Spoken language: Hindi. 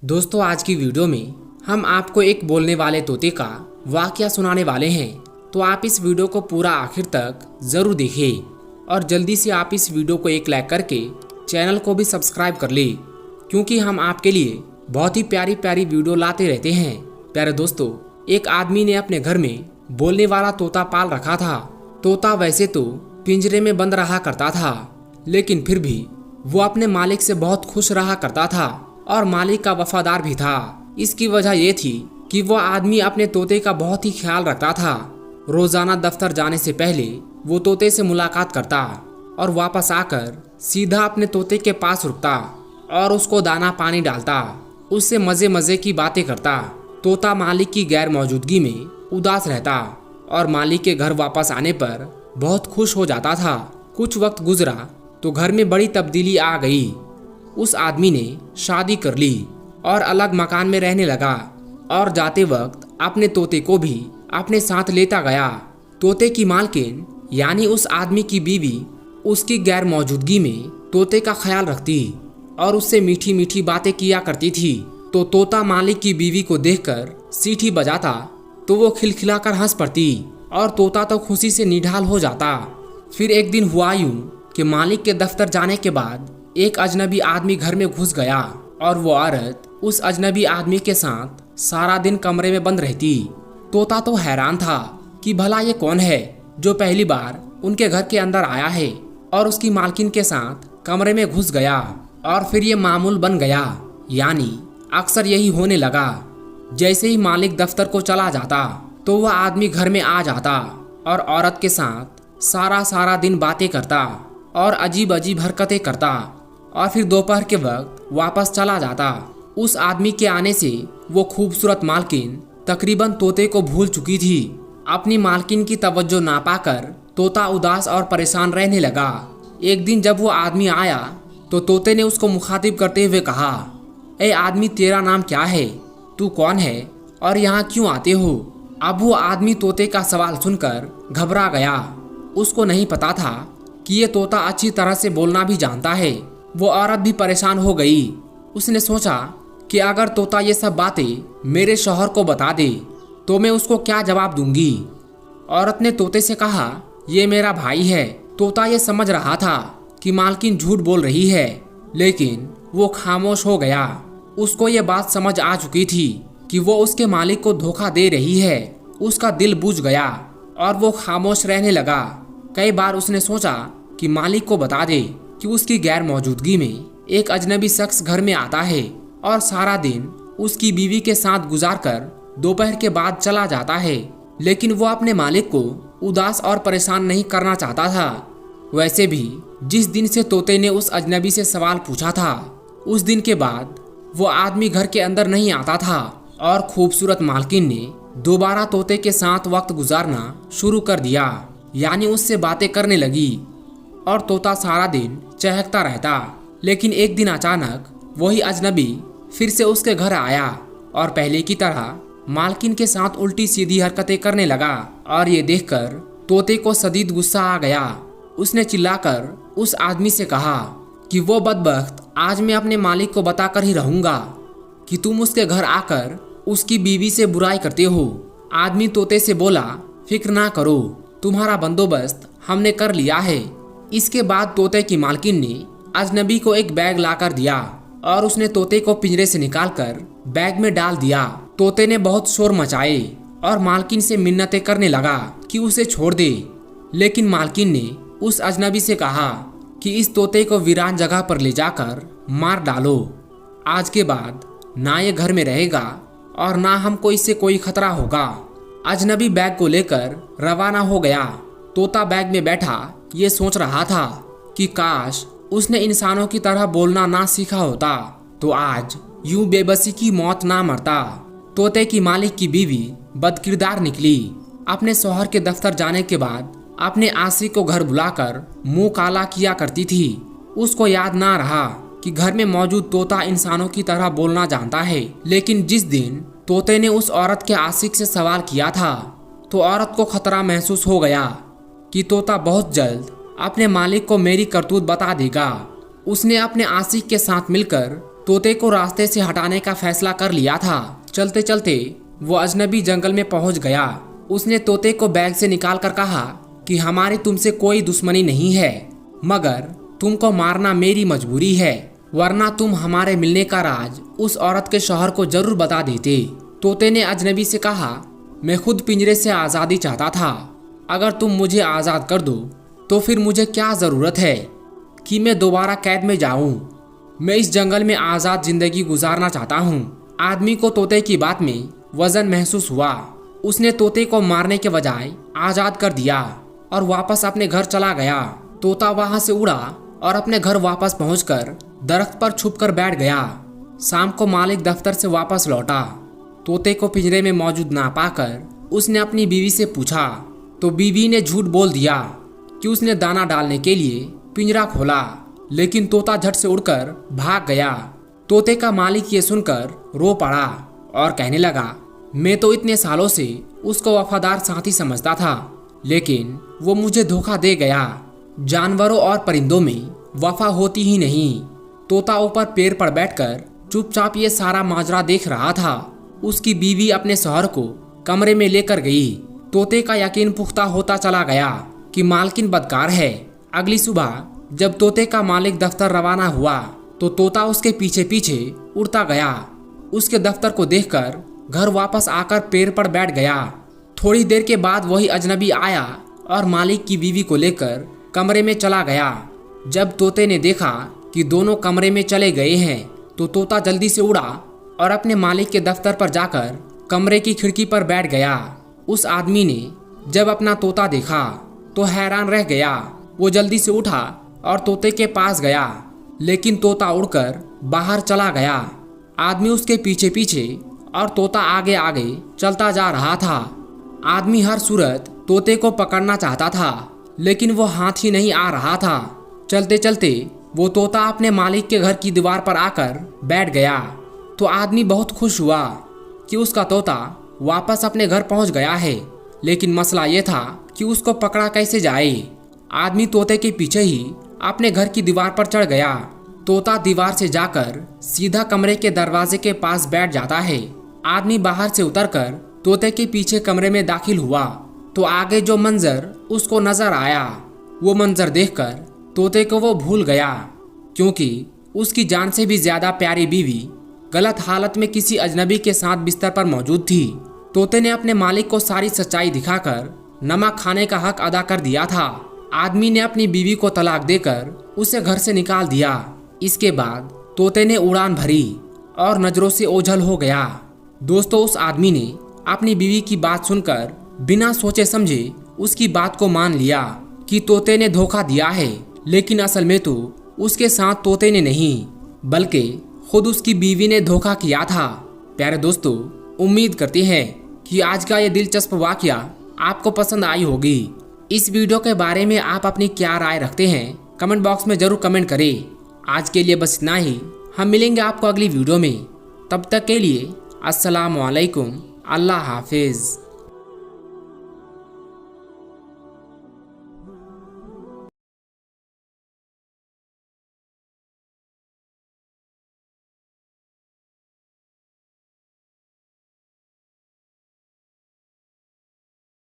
दोस्तों, आज की वीडियो में हम आपको एक बोलने वाले तोते का वाकया सुनाने वाले हैं। तो आप इस वीडियो को पूरा आखिर तक ज़रूर देखें और जल्दी से आप इस वीडियो को एक लाइक करके चैनल को भी सब्सक्राइब कर ले, क्योंकि हम आपके लिए बहुत ही प्यारी प्यारी वीडियो लाते रहते हैं। प्यारे दोस्तों, एक आदमी ने अपने घर में बोलने वाला तोता पाल रखा था। तोता वैसे तो पिंजरे में बंद रहा करता था, लेकिन फिर भी वो अपने मालिक से बहुत खुश रहा करता था और मालिक का वफादार भी था। इसकी वजह ये थी कि वो आदमी अपने तोते का बहुत ही ख्याल रखता था। रोजाना दफ्तर जाने से पहले वो तोते से मुलाकात करता और वापस आकर सीधा अपने तोते के पास रुकता और उसको दाना पानी डालता, उससे मजे मजे की बातें करता। तोता मालिक की गैर मौजूदगी में उदास रहता और मालिक के घर वापस आने पर बहुत खुश हो जाता था। कुछ वक्त गुजरा तो घर में बड़ी तब्दीली आ गई। उस आदमी ने शादी कर ली और अलग मकान में रहने लगा और जाते वक्त अपने तोते को भी अपने साथ लेता गया। तोते की मालकिन यानी उस आदमी की बीवी उसकी गैर मौजूदगी में तोते का ख्याल रखती और उससे मीठी मीठी बातें किया करती थी। तो तोता मालिक की बीवी को देखकर सीटी बजाता तो वो खिलखिलाकर हंस पड़ती और तोता तो खुशी से निढाल हो जाता। फिर एक दिन हुआ यूं कि मालिक के दफ्तर जाने के बाद एक अजनबी आदमी घर में घुस गया और वो औरत उस अजनबी आदमी के साथ सारा दिन कमरे में बंद रहती। तोता तो हैरान था कि भला ये कौन है जो पहली बार उनके घर के अंदर आया है और उसकी मालकिन के साथ कमरे में घुस गया। और फिर ये मामूल बन गया, यानी अक्सर यही होने लगा। जैसे ही मालिक दफ्तर को चला जाता तो वह आदमी घर में आ जाता और औरत के साथ सारा दिन बातें करता और अजीब अजीब हरकतें करता और फिर दोपहर के वक्त वापस चला जाता। उस आदमी के आने से वो खूबसूरत मालकिन तकरीबन तोते को भूल चुकी थी। अपनी मालकिन की तवज्जो ना पाकर तोता उदास और परेशान रहने लगा। एक दिन जब वो आदमी आया तो तोते ने उसको मुखातिब करते हुए कहा, ए आदमी, तेरा नाम क्या है? तू कौन है और यहाँ क्यों आते हो? अब वो आदमी तोते का सवाल सुनकर घबरा गया। उसको नहीं पता था कि ये तोता अच्छी तरह से बोलना भी जानता है। वो औरत भी परेशान हो गई। उसने सोचा कि अगर तोता ये सब बातें मेरे शौहर को बता दे तो मैं उसको क्या जवाब दूंगी। औरत ने तोते से कहा, ये मेरा भाई है। तोता ये समझ रहा था कि मालकिन झूठ बोल रही है, लेकिन वो खामोश हो गया। उसको ये बात समझ आ चुकी थी कि वो उसके मालिक को धोखा दे रही है। उसका दिल बुझ गया और वो खामोश रहने लगा। कई बार उसने सोचा कि मालिक को बता दे कि उसकी गैर मौजूदगी में एक अजनबी शख्स घर में आता है और सारा दिन उसकी बीवी के साथ गुजारकर दोपहर के बाद चला जाता है, लेकिन वो अपने मालिक को उदास और परेशान नहीं करना चाहता था। वैसे भी जिस दिन से तोते ने उस अजनबी से सवाल पूछा था, उस दिन के बाद वो आदमी घर के अंदर नहीं आता था और खूबसूरत मालकिन ने दोबारा तोते के साथ वक्त गुजारना शुरू कर दिया, यानी उससे बातें करने लगी और तोता सारा दिन चहकता रहता। लेकिन एक दिन अचानक वही अजनबी फिर से उसके घर आया और पहले की तरह मालकिन के साथ उल्टी सीधी हरकतें करने लगा। और ये देखकर तोते को शदीद गुस्सा आ गया। उसने चिल्लाकर उस आदमी से कहा कि वो बदबख्त आज मैं अपने मालिक को बताकर ही रहूंगा कि तुम उसके घर आकर उसकी बीवी से बुराई करते हो। आदमी तोते से बोला, फिक्र ना करो, तुम्हारा बंदोबस्त हमने कर लिया है। इसके बाद तोते की मालकिन ने अजनबी को एक बैग लाकर दिया और उसने तोते को पिंजरे से निकालकर बैग में डाल दिया। तोते ने बहुत शोर मचाए और मालकिन से मिन्नतें करने लगा कि उसे छोड़ दे, लेकिन मालकिन ने उस अजनबी से कहा कि इस तोते को वीरान जगह पर ले जाकर मार डालो। आज के बाद ना ये घर में रहेगा और ना हमको इससे कोई खतरा होगा। अजनबी बैग को लेकर रवाना हो गया। तोता बैग में बैठा ये सोच रहा था कि काश उसने इंसानों की तरह बोलना ना सीखा होता तो आज यूं बेबसी की मौत ना मरता। तोते की मालिक की बीवी बदकिरदार निकली। अपने शौहर के दफ्तर जाने के बाद अपने आशिक को घर बुलाकर मुंह काला किया करती थी। उसको याद ना रहा कि घर में मौजूद तोता इंसानों की तरह बोलना जानता है। लेकिन जिस दिन तोते ने उस औरत के आशिक से सवाल किया था तो औरत को खतरा महसूस हो गया कि तोता बहुत जल्द अपने मालिक को मेरी करतूत बता देगा। उसने अपने आशिक के साथ मिलकर तोते को रास्ते से हटाने का फैसला कर लिया था। चलते चलते वो अजनबी जंगल में पहुंच गया। उसने तोते को बैग से निकाल कर कहा कि हमारी तुमसे कोई दुश्मनी नहीं है, मगर तुमको मारना मेरी मजबूरी है, वरना तुम हमारे मिलने का राज उस औरत के शौहर को जरूर बता देते। तोते ने अजनबी से कहा, मैं खुद पिंजरे से आज़ादी चाहता था। अगर तुम मुझे आज़ाद कर दो तो फिर मुझे क्या ज़रूरत है कि मैं दोबारा कैद में जाऊं। मैं इस जंगल में आज़ाद ज़िंदगी गुजारना चाहता हूं। आदमी को तोते की बात में वजन महसूस हुआ। उसने तोते को मारने के बजाय आज़ाद कर दिया और वापस अपने घर चला गया। तोता वहां से उड़ा और अपने घर वापस पहुंचकर दरख्त पर छुपकर बैठ गया। शाम को मालिक दफ्तर से वापस लौटा। तोते को पिंजरे में मौजूद ना पाकर उसने अपनी बीवी से पूछा, तो बीवी ने झूठ बोल दिया कि उसने दाना डालने के लिए पिंजरा खोला, लेकिन तोता झट से उड़कर भाग गया। तोते का मालिक ये सुनकर रो पड़ा और कहने लगा, मैं तो इतने सालों से उसको वफादार साथी समझता था, लेकिन वो मुझे धोखा दे गया। जानवरों और परिंदों में वफा होती ही नहीं। तोता ऊपर पेड़ पर बैठकर चुपचाप ये सारा माजरा देख रहा था। उसकी बीवी अपने शौहर को कमरे में लेकर गई। तोते का यकीन पुख्ता होता चला गया कि मालकिन बदकार है। अगली सुबह जब तोते का मालिक दफ्तर रवाना हुआ तो तोता उसके पीछे पीछे उड़ता गया। उसके दफ्तर को देखकर घर वापस आकर पेड़ पर बैठ गया। थोड़ी देर के बाद वही अजनबी आया और मालिक की बीवी को लेकर कमरे में चला गया। जब तोते ने देखा कि दोनों कमरे में चले गए हैं तो तोता जल्दी से उड़ा और अपने मालिक के दफ्तर पर जाकर कमरे की खिड़की पर बैठ गया। उस आदमी ने जब अपना तोता देखा तो हैरान रह गया। वो जल्दी से उठा और तोते के पास गया, लेकिन तोता उड़कर बाहर चला गया। आदमी उसके पीछे पीछे और तोता आगे आगे चलता जा रहा था। आदमी हर सूरत तोते को पकड़ना चाहता था, लेकिन वो हाथ ही नहीं आ रहा था। चलते चलते वो तोता अपने मालिक के घर की दीवार पर आकर बैठ गया। तो आदमी बहुत खुश हुआ कि उसका तोता वापस अपने घर पहुंच गया है, लेकिन मसला ये था कि उसको पकड़ा कैसे जाए। आदमी तोते के पीछे ही अपने घर की दीवार पर चढ़ गया। तोता दीवार से जाकर सीधा कमरे के दरवाजे के पास बैठ जाता है। आदमी बाहर से उतरकर तोते के पीछे कमरे में दाखिल हुआ तो आगे जो मंजर उसको नजर आया, वो मंजर देखकर तोते को वो भूल गया, क्योंकि उसकी जान से भी ज्यादा प्यारी बीवी गलत हालत में किसी अजनबी के साथ बिस्तर पर मौजूद थी। तोते ने अपने मालिक को सारी सच्चाई दिखाकर नमक खाने का हक अदा कर दिया था। आदमी ने अपनी बीवी को तलाक देकर उसे घर से निकाल दिया। इसके बाद तोते ने उड़ान भरी और नजरों से ओझल हो गया। दोस्तों, उस आदमी ने अपनी बीवी की बात सुनकर बिना सोचे समझे उसकी बात को मान लिया कि तोते ने धोखा दिया है, लेकिन असल में तो उसके साथ तोते ने नहीं बल्कि खुद उसकी बीवी ने धोखा किया था। प्यारे दोस्तों, उम्मीद करते हैं कि आज का ये दिलचस्प वाकया आपको पसंद आई होगी। इस वीडियो के बारे में आप अपनी क्या राय रखते हैं कमेंट बॉक्स में जरूर कमेंट करें। आज के लिए बस इतना ही। हम मिलेंगे आपको अगली वीडियो में। तब तक के लिए अस्सलाम वालेकुम, अल्लाह हाफिज़।